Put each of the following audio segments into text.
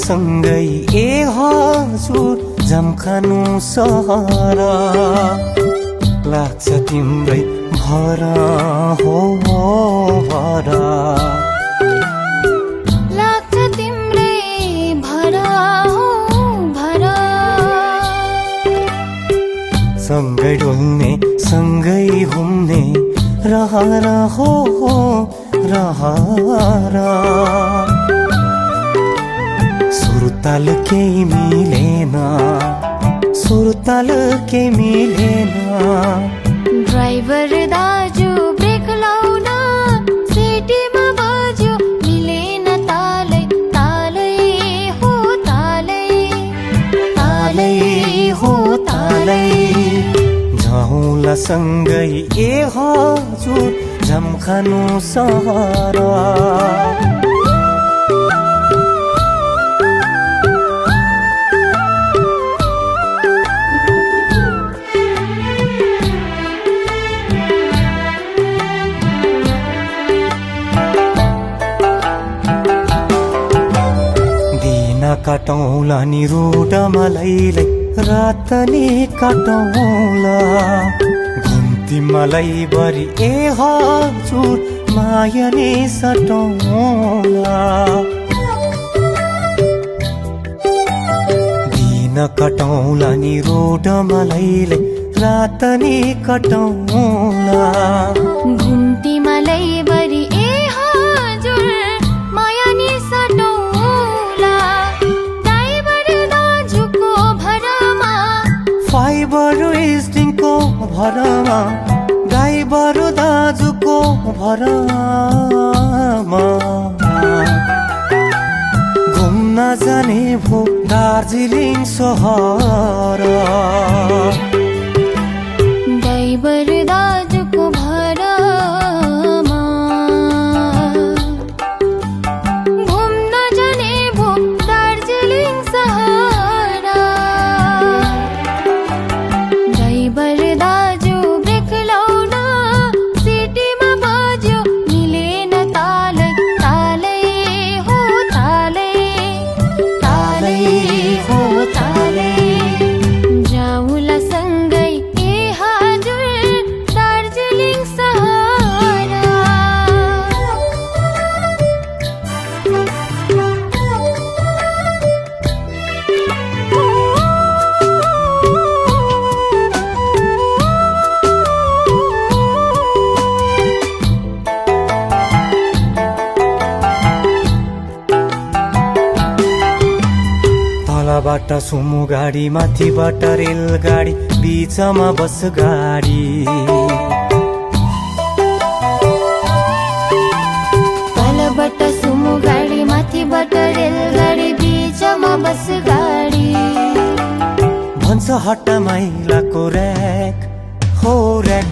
सँगै ए हजुर जमखानु सहर लाग्छ तिम्रै भर हो भर लाग्छ तिम्रै भर हो भर सँगै डुल्ने सँगै घुम्ने रहर हो रहर सुरताल केही मिलेन सुरताल केही मिलेन ड्राइभर दाजु ब्रेक लाउन सिटीमा बाज्यो मिलेन तालै तालै हो तालै तालै हो तालै जाउँला सँगै ए हजुर जमखानु सहर काटौला नि रोड मलैलाई रात नि काटौला घुम्ती मलाई बरी ए हजुर माया नि सटौला दिन काटौला नि रोड मलैलाई रात नि काटौला घुम्ती मलाई बरी ए हजुर माया नि सटौला फाइबर स्टिङको भरमा ड्राइभर दाजुको भरमा घुम्न जाने भो दार्जिलिङ सहर ड्राइभर दाजुको भरमा घुम्न जाने भो दार्जिलिङ सहर ड्राइभर दाजु ब्रेक लाउन सिटीमा बाज्यो मिलेन तालै तालै हो तालै तालै हो तालै जाउँला सँगै ए हजुर दार्जिलिङ सहर तलबाट सुमो गाडी माथिबाट रेलगाडी बिचमा बस गाडी तलबाट सुमो गाडी माथिबाट रेलगाडी बिचमा बस गाडी भन्छ हट्टा माइलाको र्याक हो र्याक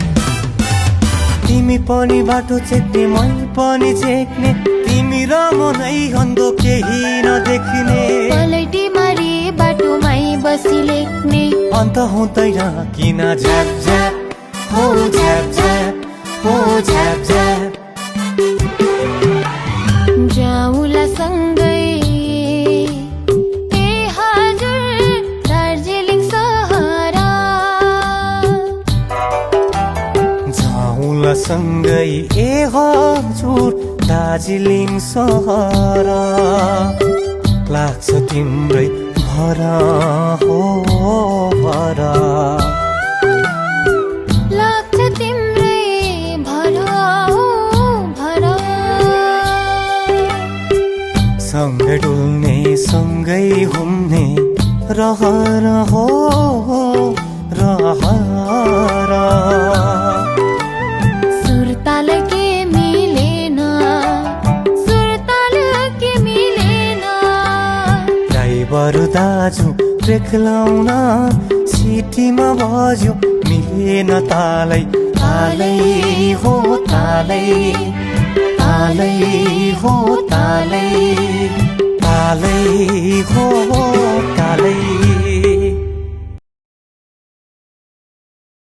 तिमी पनि बाटो चेक्ने मै पनि चेक्ने तिमी र म नै हन्दो केही नदेख्ने पलैटी मारी बाटोमै बसी लेख्ने अन्त हुँदैन किन झ्याप झ्याप हो झ्याप झ्याप हो झ्याप झ्याप जाउँला सँगै ए हजुर दार्जिलिङ सहर जाउँला सँगै ए हजुर दार्जिलिङ सहर लाग्छ तिम्रै भर हो भर लाग्छ तिम्रै भर हो भर सँगै डुल्ने सँगै घुम्ने रहर हो रहर सुरताल के मिलेन सुरताल के मिलेन ड्राइभर दाजु ब्रेक लाउन सिटीमा बज्यो मिलेन तालै तालै हो तालै तालै हो तालै तालै हो